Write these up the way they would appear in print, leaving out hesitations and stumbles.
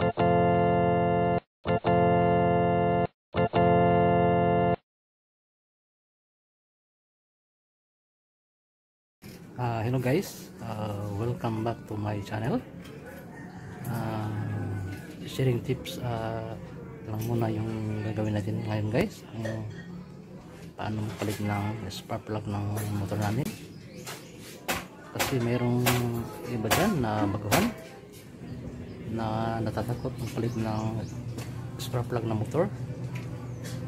Hello guys, welcome back to my channel. Sharing tips lang muna yung gagawin natin ngayon guys, paano palit ng spark plug ng motor natin. Kasi mayroong iba dyan na baguhan na natatakot palit ng spark plug ng motor,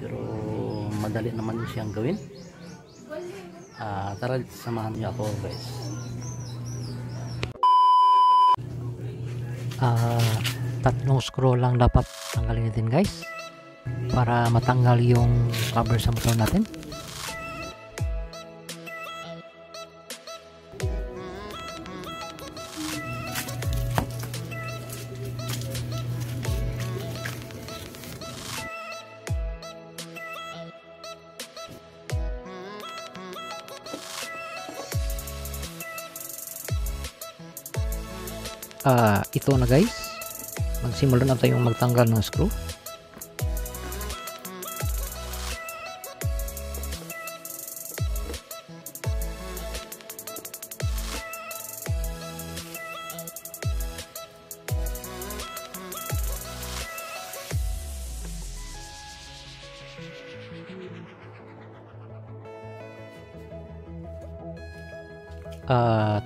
pero madali naman siyang gawin. Tara, samahan niyo ako guys. Tatlong screw lang dapat tanggalin natin guys para matanggal yung cover sa motor natin. Ito na guys, magsimula na tayong magtanggal ng screw.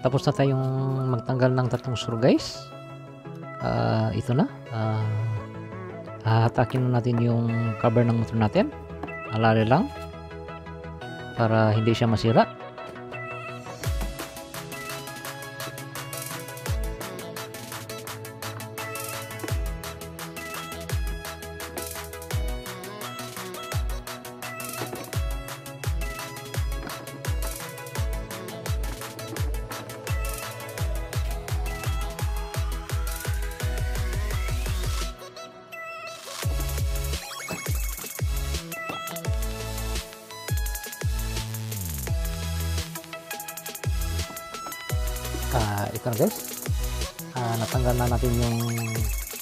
Tapos na tayong magtanggal ng tatlong screw guys. Ito na, hahatakin na natin yung cover ng motor natin, alala lang para hindi siya masira. Ito na guys, natanggal na natin yung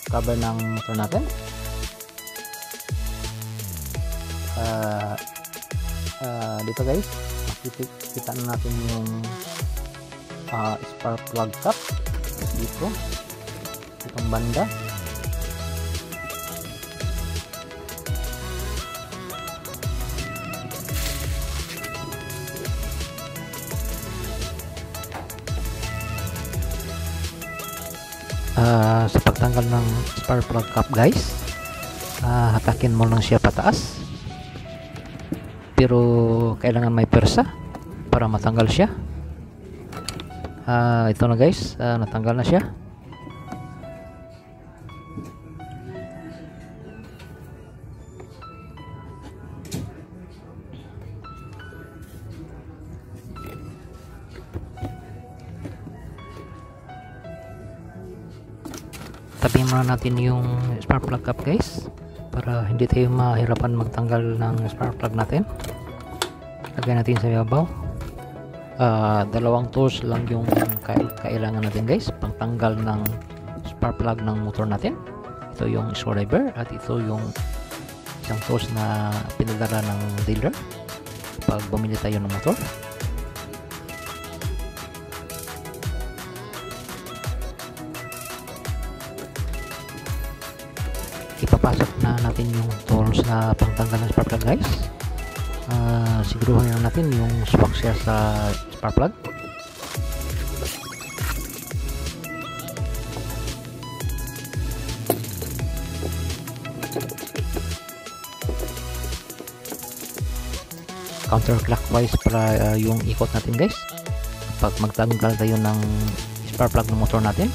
cover ng motor natin. Dito guys, makikita na natin yung spark plug cap dito, itong banda. Sa pagtanggal ng spark plug cap guys, hatakin mo lang siya pataas, pero kailangan may persa para matanggal siya. Ito na guys, natanggal na siya. Tapihin muna natin yung spark plug cap guys para hindi tayo mahirapan magtanggal ng spark plug natin. Lagyan natin sa ibabaw. Dalawang tools lang yung kailangan natin guys pagtanggal ng spark plug ng motor natin. Ito yung screwdriver at ito yung isang tools na pinadala ng dealer pag bumili tayo ng motor. Ipapasok na natin yung tools na pangtanggal ng spark plug guys. Siguruhin lang natin yung swak siya sa spark plug. Counterclockwise para yung ikot natin guys pag magtanggal tayo ng spark plug ng motor natin.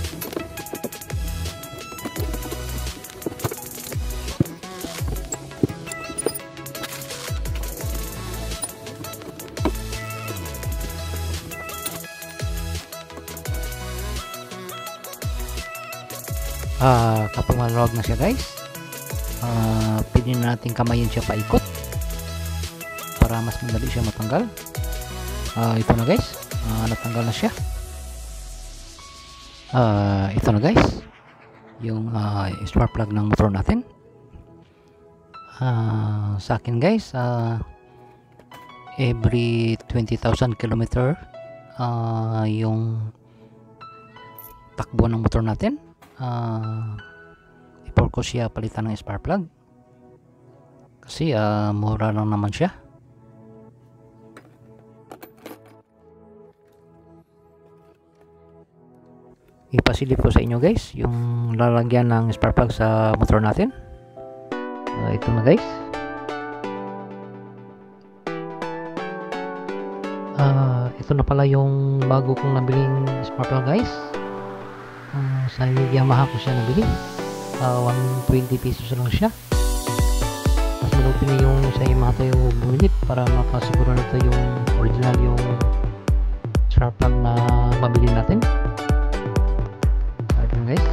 Kapag maluwag na siya guys, pwede na natin kamayin siya paikot para mas madali siya matanggal. Ito na guys, natanggal na siya. Ito na guys, yung spark plug ng motor natin. Sa akin guys, every 20,000 kilometer yung takbo ng motor natin, i-for ko siya palitan ng spark plug kasi mura lang naman siya. Ipasilip ko sa inyo guys yung lalagyan ng spark plug sa motor natin. Ito na guys. Ito na pala yung bago kong nabiling spark plug guys. Sa Yamaha ko siya nabili. 120 pesos lang siya. Mas malupin na yung sa Yamaha tayo bumili para makasiguro na ito yung original yung spark plug na mabili natin. Guys,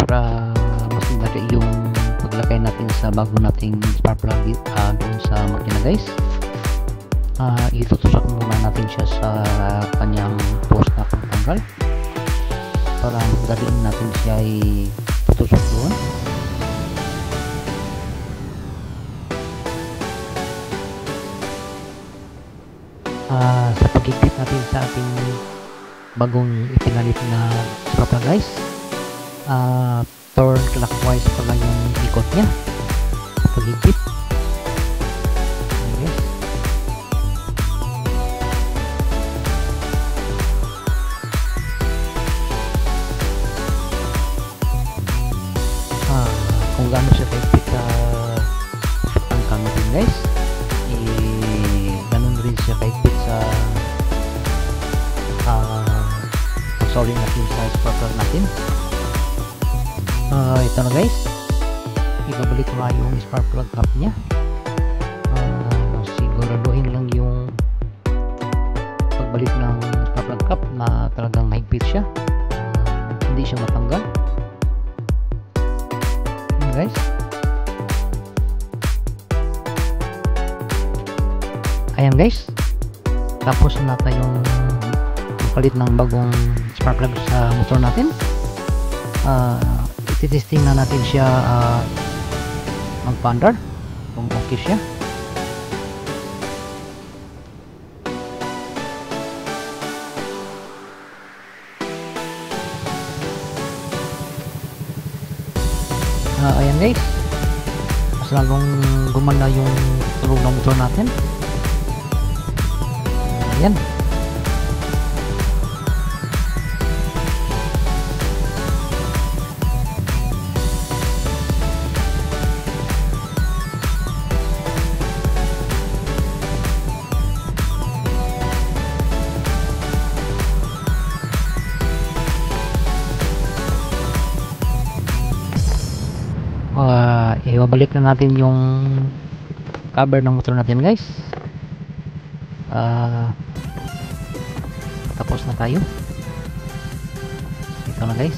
para mas madali yung paglagay natin sa bago nating spark plug doon sa makina guys. Itutusok muna natin siya sa kanyang post na pangtanggal para madaliin natin siya itutusok doon. Sa pagigpit natin sa ating bagong ipinalit na spark plug guys, turn clockwise pala yung ikot niya sa paghigpit. Okay. Kung gaano siya kahigpit sa tangkang natin guys, ganun rin siya kahigpit sa solid natin sa spark plug natin. Ito na guys, ibabalik ko nga yung spark plug cap nya. Siguraduhin lang yung pagbalik ng spark plug cap na talagang mahigpit siya, hindi siya matanggal. Yun guys. Ayan guys, tapos na tayong palit ng bagong spark plug sa motor natin. Ititesting na natin siya mag-paandar kung okay siya. Ayan guys, mas lalong gumanda yung tulog ng motor natin. Ayan. Ibabalik na natin yung cover ng motor natin guys. Tapos na tayo. Ito na guys.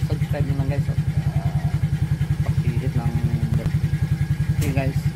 Subscribe nyo lang guys. Pag-hit ng okay guys.